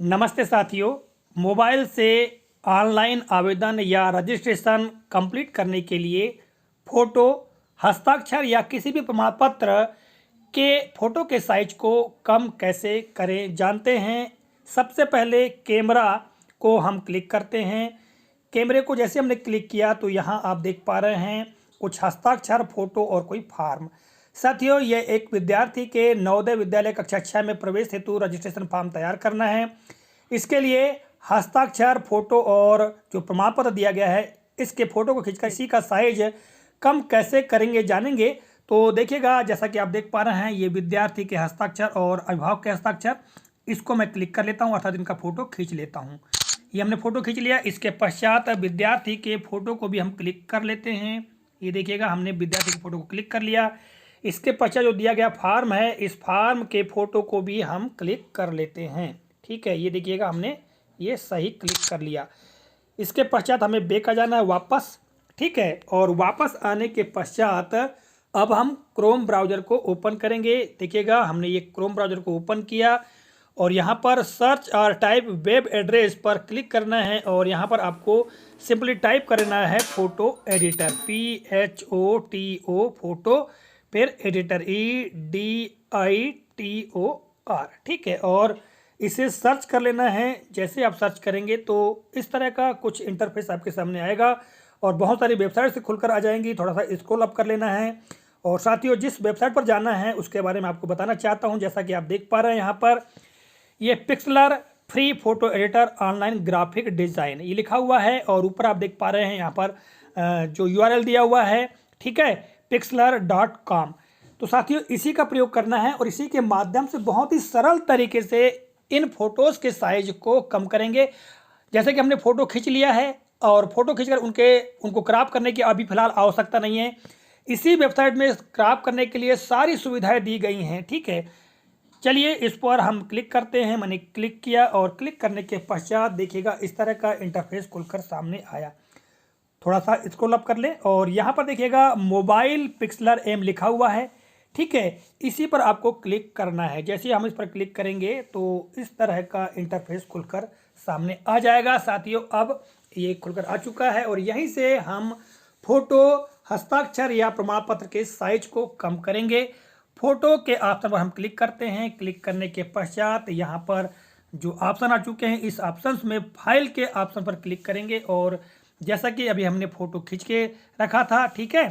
नमस्ते साथियों। मोबाइल से ऑनलाइन आवेदन या रजिस्ट्रेशन कंप्लीट करने के लिए फ़ोटो, हस्ताक्षर या किसी भी प्रमाण पत्र के फ़ोटो के साइज को कम कैसे करें जानते हैं। सबसे पहले कैमरा को हम क्लिक करते हैं। कैमरे को जैसे हमने क्लिक किया तो यहाँ आप देख पा रहे हैं कुछ हस्ताक्षर, फ़ोटो और कोई फार्म। साथियों, यह एक विद्यार्थी के नवोदय विद्यालय कक्षा 6 में प्रवेश हेतु रजिस्ट्रेशन फॉर्म तैयार करना है। इसके लिए हस्ताक्षर, फोटो और जो प्रमाण पत्र दिया गया है, इसके फोटो को खींचकर इसी का साइज कम कैसे करेंगे जानेंगे। तो देखिएगा, जैसा कि आप देख पा रहे हैं, ये विद्यार्थी के हस्ताक्षर और अभिभावक के हस्ताक्षर। इसको मैं क्लिक कर लेता हूँ, अर्थात इनका फोटो खींच लेता हूँ। ये हमने फोटो खींच लिया। इसके पश्चात विद्यार्थी के फोटो को भी हम क्लिक कर लेते हैं। ये देखिएगा, हमने विद्यार्थी के फोटो को क्लिक कर लिया। इसके पश्चात जो दिया गया फार्म है, इस फार्म के फोटो को भी हम क्लिक कर लेते हैं। ठीक है, ये देखिएगा, हमने ये सही क्लिक कर लिया। इसके पश्चात हमें बैक आ जाना है वापस। ठीक है, और वापस आने के पश्चात अब हम क्रोम ब्राउज़र को ओपन करेंगे। देखिएगा, हमने ये क्रोम ब्राउज़र को ओपन किया और यहाँ पर सर्च और टाइप वेब एड्रेस पर क्लिक करना है और यहाँ पर आपको सिंपली टाइप करना है फ़ोटो एडिटर, PHOTO फोटो, फिर एडिटर EDITOR। ठीक है, और इसे सर्च कर लेना है। जैसे आप सर्च करेंगे तो इस तरह का कुछ इंटरफेस आपके सामने आएगा और बहुत सारी वेबसाइट से खुलकर आ जाएंगी। थोड़ा सा स्क्रॉल अप कर लेना है और साथियों, जिस वेबसाइट पर जाना है उसके बारे में आपको बताना चाहता हूं। जैसा कि आप देख पा रहे हैं, यहाँ पर ये Pixlr free photo editor online graphic design ये लिखा हुआ है और ऊपर आप देख पा रहे हैं यहाँ पर जो URL दिया हुआ है, ठीक है, pixlr.com। तो साथियों, इसी का प्रयोग करना है और इसी के माध्यम से बहुत ही सरल तरीके से इन फोटोज़ के साइज को कम करेंगे। जैसे कि हमने फ़ोटो खींच लिया है और फ़ोटो खींचकर उनको क्रॉप करने की अभी फ़िलहाल आवश्यकता नहीं है। इसी वेबसाइट में क्रॉप करने के लिए सारी सुविधाएं दी गई हैं। ठीक है, चलिए इस पर हम क्लिक करते हैं। मैंने क्लिक किया और क्लिक करने के पश्चात देखिएगा, इस तरह का इंटरफेस खुलकर सामने आया। थोड़ा सा स्क्रॉल अप कर लें और यहाँ पर देखिएगा मोबाइल पिक्सलर एम लिखा हुआ है। ठीक है, इसी पर आपको क्लिक करना है। जैसे ही हम इस पर क्लिक करेंगे तो इस तरह का इंटरफेस खुलकर सामने आ जाएगा। साथियों, अब ये खुलकर आ चुका है और यहीं से हम फोटो, हस्ताक्षर या प्रमाण पत्र के साइज को कम करेंगे। फोटो के ऑप्शन पर हम क्लिक करते हैं। क्लिक करने के पश्चात यहाँ पर जो ऑप्शन आ चुके हैं, इस ऑप्शन में फाइल के ऑप्शन पर क्लिक करेंगे और जैसा कि अभी हमने फ़ोटो खींच के रखा था। ठीक है,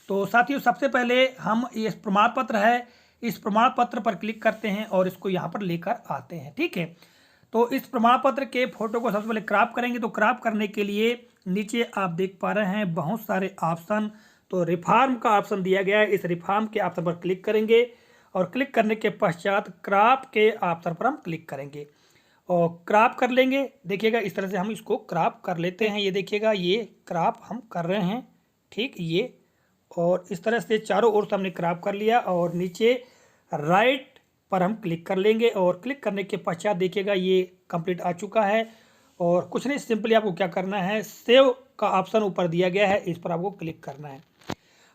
तो साथियों, सबसे पहले हम ये प्रमाण पत्र है, इस प्रमाण पत्र पर क्लिक करते हैं और इसको यहाँ पर लेकर आते हैं। ठीक है, तो इस प्रमाण पत्र के फ़ोटो को सबसे पहले क्रॉप करेंगे। तो क्रॉप करने के लिए नीचे आप देख पा रहे हैं बहुत सारे ऑप्शन। तो रिफॉर्म का ऑप्शन दिया गया है, इस रिफॉर्म के ऑप्शन पर क्लिक करेंगे और क्लिक करने के पश्चात क्रॉप के ऑप्शन पर हम क्लिक करेंगे और क्रॉप कर लेंगे। देखिएगा, इस तरह से हम इसको क्रॉप कर लेते हैं। ये देखिएगा, ये क्रॉप हम कर रहे हैं। ठीक, ये और इस तरह से चारों ओर से हमने क्रॉप कर लिया और नीचे राइट पर हम क्लिक कर लेंगे और क्लिक करने के पश्चात देखिएगा, ये कंप्लीट आ चुका है। और कुछ नहीं, सिंपली आपको क्या करना है, सेव का ऑप्शन ऊपर दिया गया है, इस पर आपको क्लिक करना है।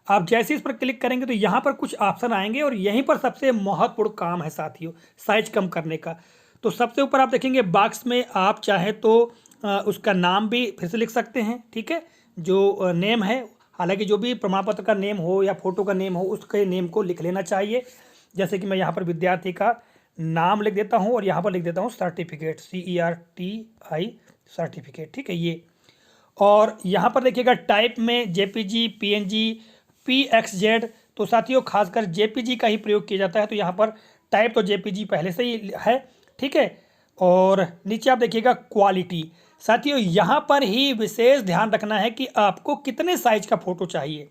आप जैसे इस पर क्लिक करेंगे तो यहाँ पर कुछ ऑप्शन आएंगे और यहीं पर सबसे महत्वपूर्ण काम है साथियों, साइज कम करने का। तो सबसे ऊपर आप देखेंगे बॉक्स में, आप चाहे तो उसका नाम भी फिर से लिख सकते हैं। ठीक है, जो नेम है, हालांकि जो भी प्रमाण पत्र का नेम हो या फोटो का नेम हो, उसके नेम को लिख लेना चाहिए। जैसे कि मैं यहाँ पर विद्यार्थी का नाम लिख देता हूँ और यहाँ पर लिख देता हूँ सर्टिफिकेट, CERTI सर्टिफिकेट। ठीक है, ये और यहाँ पर देखिएगा टाइप में JPG, PNG, PXZ। तो साथियों, खासकर JPG का ही प्रयोग किया जाता है। तो यहाँ पर टाइप तो JPG पहले से ही है। ठीक है, और नीचे आप देखिएगा क्वालिटी। साथियों, यहाँ पर ही विशेष ध्यान रखना है कि आपको कितने साइज का फ़ोटो चाहिए।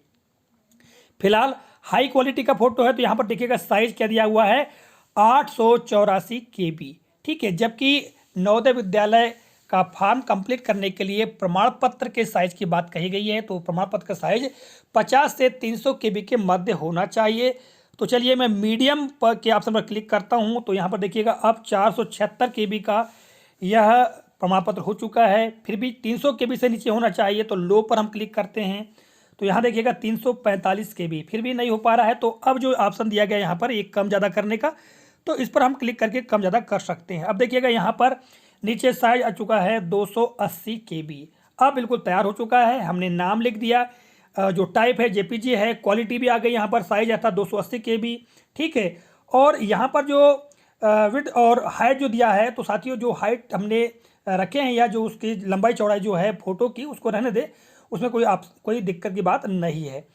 फिलहाल हाई क्वालिटी का फ़ोटो है तो यहाँ पर देखिएगा साइज क्या दिया हुआ है, 884 KB। ठीक है, जबकि नवोदय विद्यालय का फॉर्म कंप्लीट करने के लिए प्रमाण पत्र के साइज की बात कही गई है। तो प्रमाण पत्र का साइज 50 से 300 KB के मध्य होना चाहिए। तो चलिए, मैं मीडियम पर के ऑप्शन पर क्लिक करता हूं। तो यहाँ पर देखिएगा, अब 476 KB का यह प्रमाण पत्र हो चुका है। फिर भी 300 KB से नीचे होना चाहिए। तो लो पर हम क्लिक करते हैं तो यहाँ देखिएगा 345 KB, फिर भी नहीं हो पा रहा है। तो अब जो ऑप्शन दिया गया यहाँ पर एक कम ज़्यादा करने का, तो इस पर हम क्लिक करके कम ज़्यादा कर सकते हैं। अब देखिएगा, यहाँ पर नीचे साइज आ चुका है 280 KB। अब बिल्कुल तैयार हो चुका है। हमने नाम लिख दिया, जो टाइप है जेपीजी है, क्वालिटी भी आ गई, यहाँ पर साइज आता 280 KB। ठीक है। और यहाँ पर जो विड्थ और हाइट जो दिया है, तो साथियों जो हाइट हमने रखे हैं या जो उसकी लंबाई चौड़ाई जो है फ़ोटो की, उसको रहने दे, उसमें कोई दिक्कत की बात नहीं है।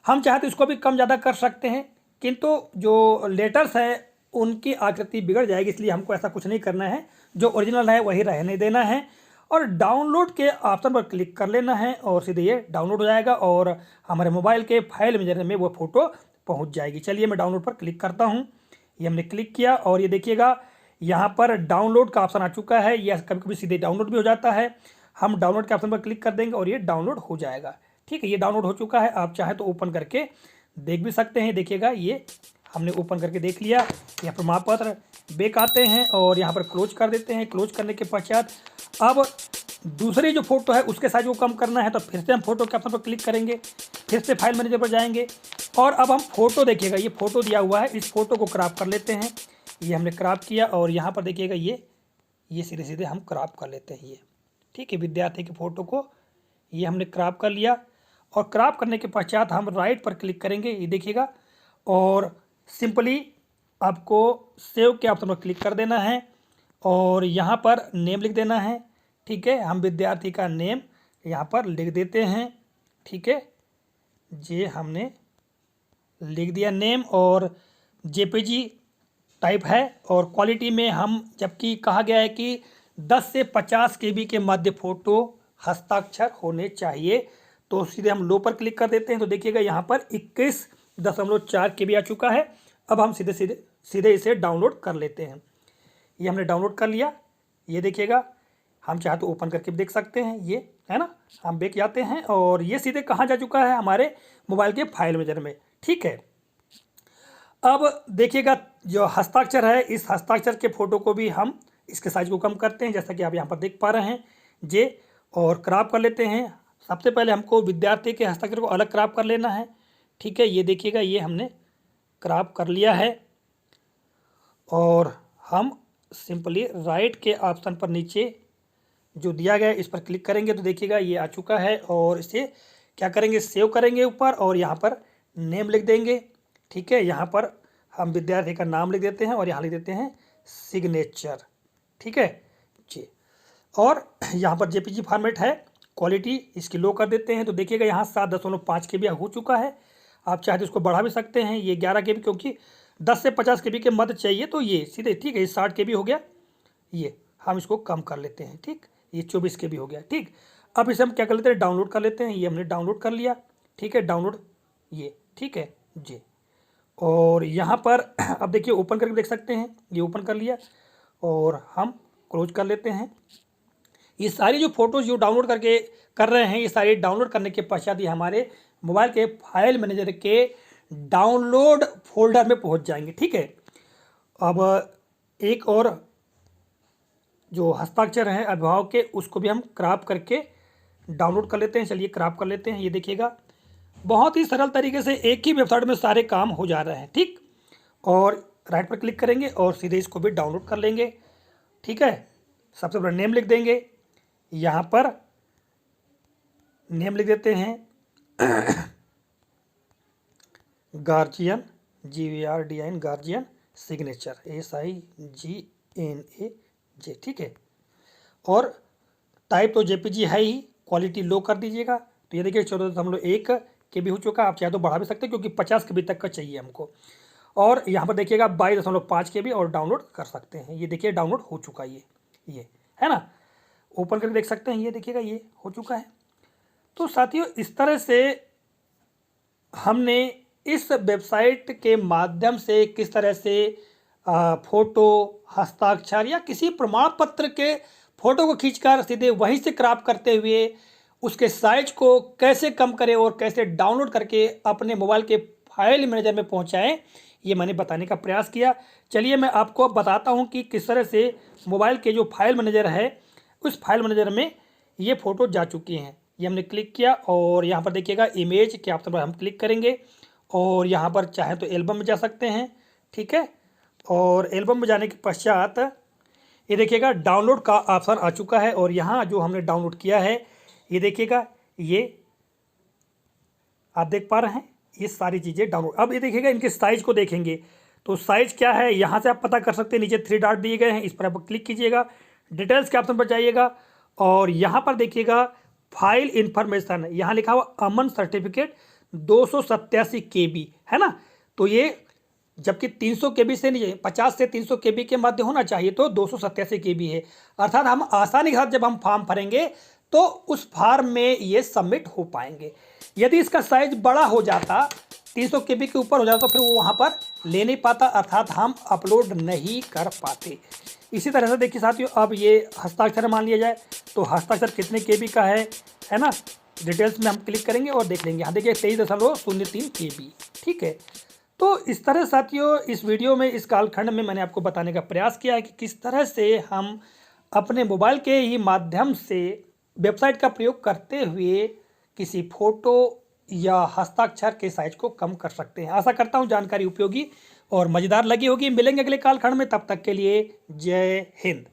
हम चाहे तो इसको भी कम ज़्यादा कर सकते हैं, किंतु जो लेटर्स है उनकी आकृति बिगड़ जाएगी, इसलिए हमको ऐसा कुछ नहीं करना है। जो ओरिजिनल है वही रहने देना है और डाउनलोड के ऑप्शन पर क्लिक कर लेना है और सीधे ये डाउनलोड हो जाएगा और हमारे मोबाइल के फाइल मैनेजर में वो फ़ोटो पहुंच जाएगी। चलिए मैं डाउनलोड पर क्लिक करता हूं। ये हमने क्लिक किया और ये देखिएगा यहाँ पर डाउनलोड का ऑप्शन आ चुका है। यह कभी कभी सीधे डाउनलोड भी हो जाता है। हम डाउनलोड के ऑप्शन पर क्लिक कर देंगे और ये डाउनलोड हो जाएगा। ठीक है, ये डाउनलोड हो चुका है। आप चाहे तो ओपन करके देख भी सकते हैं। देखिएगा ये हमने ओपन करके देख लिया। यहाँ प्रमाण पत्र बैक आते हैं और यहाँ पर क्लोज कर देते हैं। क्लोज करने के पश्चात अब दूसरी जो फोटो है उसके साइज को कम करना है, तो फिर से हम फोटो के ऑप्शन पर क्लिक करेंगे, फिर से फाइल मैनेजर पर जाएंगे और अब हम फोटो देखिएगा, ये फोटो दिया हुआ है, इस फोटो को क्रॉप कर लेते हैं। ये हमने क्रॉप किया और यहाँ पर देखिएगा ये सीधे सीधे हम क्रॉप कर लेते हैं ये। ठीक है, विद्यार्थी की फ़ोटो को ये हमने क्रॉप कर लिया और क्रॉप करने के पश्चात हम राइट पर क्लिक करेंगे, ये देखिएगा, और सिंपली आपको सेव के ऑप्शन पर क्लिक कर देना है और यहाँ पर नेम लिख देना है। ठीक है, हम विद्यार्थी का नेम यहाँ पर लिख देते हैं। ठीक है, ये हमने लिख दिया नेम और जेपीजी टाइप है और क्वालिटी में हम, जबकि कहा गया है कि 10 से 50 KB के मध्य फ़ोटो हस्ताक्षर होने चाहिए, तो सीधे हम लो पर क्लिक कर देते हैं। तो देखिएगा यहाँ पर 21.4 KB आ चुका है। अब हम सीधे इसे डाउनलोड कर लेते हैं। ये हमने डाउनलोड कर लिया। ये देखिएगा, हम चाहे तो ओपन करके भी देख सकते हैं, ये है ना। हम बैक जाते हैं और ये सीधे कहाँ जा चुका है, हमारे मोबाइल के फाइल मैनेजर में। ठीक है, अब देखिएगा जो हस्ताक्षर है, इस हस्ताक्षर के फ़ोटो को भी हम इसके साइज को कम करते हैं, जैसा कि आप यहाँ पर देख पा रहे हैं जे, और क्रॉप कर लेते हैं। सबसे पहले हमको विद्यार्थी के हस्ताक्षर को अलग क्रॉप कर लेना है। ठीक है, ये देखिएगा, ये हमने क्रॉप कर लिया है और हम सिंपली राइट के ऑप्शन पर नीचे जो दिया गया है इस पर क्लिक करेंगे तो देखिएगा ये आ चुका है और इसे क्या करेंगे, सेव करेंगे ऊपर और यहाँ पर नेम लिख देंगे। ठीक है, यहाँ पर हम विद्यार्थी का नाम लिख देते हैं और यहाँ लिख देते हैं सिग्नेचर। ठीक है जी, और यहाँ पर जेपीजी फॉर्मेट है, क्वालिटी इसकी लो कर देते हैं। तो देखिएगा यहाँ 7.5 KB हो चुका है। आप चाहे तो इसको बढ़ा भी सकते हैं, ये 11 KB, क्योंकि 10 से 50 KB के मध्य चाहिए, तो ये सीधे ठीक है, ये 60 KB हो गया। ये हम इसको कम कर लेते हैं। ठीक, ये 24 KB हो गया। ठीक, अब इसे हम क्या कर लेते हैं, डाउनलोड कर लेते हैं। ये हमने डाउनलोड कर लिया। ठीक है, डाउनलोड ये, ठीक है जी, और यहाँ पर अब देखिए ओपन करके देख सकते हैं, ये ओपन कर लिया और हम क्लोज कर लेते हैं। ये सारी जो फोटोज़ जो डाउनलोड करके कर रहे हैं, ये सारी डाउनलोड करने के पश्चात ये हमारे मोबाइल के फाइल मैनेजर के डाउनलोड फोल्डर में पहुंच जाएंगे। ठीक है, अब एक और जो हस्ताक्षर हैं अभिभावक के, उसको भी हम क्रॉप करके डाउनलोड कर लेते हैं। चलिए क्रॉप कर लेते हैं। ये देखिएगा, बहुत ही सरल तरीके से एक ही वेबसाइट में सारे काम हो जा रहे हैं। ठीक, और राइट पर क्लिक करेंगे और सीधे इसको भी डाउनलोड कर लेंगे। ठीक है, सबसे पहले नेम लिख देंगे, यहाँ पर नेम लिख देते हैं guardian, GARDIAN, guardian, signature, SIGNAJ। ठीक है, और टाइप तो जेपीजी है ही, क्वालिटी लो कर दीजिएगा। तो ये देखिए 14.1 KB हो चुका है। आप चाहे तो बढ़ा भी सकते हैं क्योंकि 50 KB तक का चाहिए हमको। और यहाँ पर देखिएगा 22.5 KB और डाउनलोड कर सकते हैं। ये देखिए डाउनलोड हो चुका है, ये है ना, ओपन करके देख सकते हैं। ये देखिएगा ये हो चुका है। तो साथियों, इस तरह से हमने इस वेबसाइट के माध्यम से किस तरह से फ़ोटो, हस्ताक्षर या किसी प्रमाण पत्र के फ़ोटो को खींचकर सीधे वहीं से क्रॉप करते हुए उसके साइज को कैसे कम करें और कैसे डाउनलोड करके अपने मोबाइल के फाइल मैनेजर में पहुंचाएं, ये मैंने बताने का प्रयास किया। चलिए मैं आपको बताता हूं कि किस तरह से मोबाइल के जो फाइल मैनेजर है, उस फाइल मैनेजर में ये फ़ोटो जा चुकी हैं। ये हमने क्लिक किया और यहाँ पर देखिएगा इमेज के ऑप्शन पर हम क्लिक करेंगे और यहाँ पर चाहे तो एल्बम में जा सकते हैं। ठीक है, और एल्बम में जाने के पश्चात ये देखिएगा डाउनलोड का ऑप्शन आ चुका है और यहाँ जो हमने डाउनलोड किया है ये देखिएगा, ये आप देख पा रहे हैं ये सारी चीज़ें डाउनलोड। अब ये देखिएगा इनके साइज़ को देखेंगे तो साइज़ क्या है यहाँ से आप पता कर सकते हैं। नीचे 3 डॉट दिए गए हैं, इस पर आप क्लिक कीजिएगा, डिटेल्स के ऑप्शन पर जाइएगा और यहाँ पर देखिएगा फाइल इंफॉर्मेशन, यहाँ लिखा हुआ अमन सर्टिफिकेट 287 KB है ना। तो ये जबकि 300 KB से नहीं, 50 से 300 KB के मध्य होना चाहिए, तो 287 KB है। अर्थात हम आसानी के साथ जब हम फॉर्म भरेंगे तो उस फॉर्म में ये सबमिट हो पाएंगे। यदि इसका साइज बड़ा हो जाता, 300 KB के ऊपर हो जाता, तो फिर वो वहाँ पर ले नहीं पाता, अर्थात हम अपलोड नहीं कर पाते। इसी तरह से देखिए साथियों, अब ये हस्ताक्षर मान लिया जाए तो हस्ताक्षर कितने KB का है ना। डिटेल्स में हम क्लिक करेंगे और देख लेंगे। यहाँ देखिए 23.03 KB, ठीक है। तो इस तरह साथियों इस वीडियो में, इस कालखंड में मैंने आपको बताने का प्रयास किया है कि किस तरह से हम अपने मोबाइल के ही माध्यम से वेबसाइट का प्रयोग करते हुए किसी फोटो या हस्ताक्षर के साइज को कम कर सकते हैं। आशा करता हूँ जानकारी उपयोगी और मज़ेदार लगी होगी। मिलेंगे अगले कालखंड में, तब तक के लिए जय हिंद।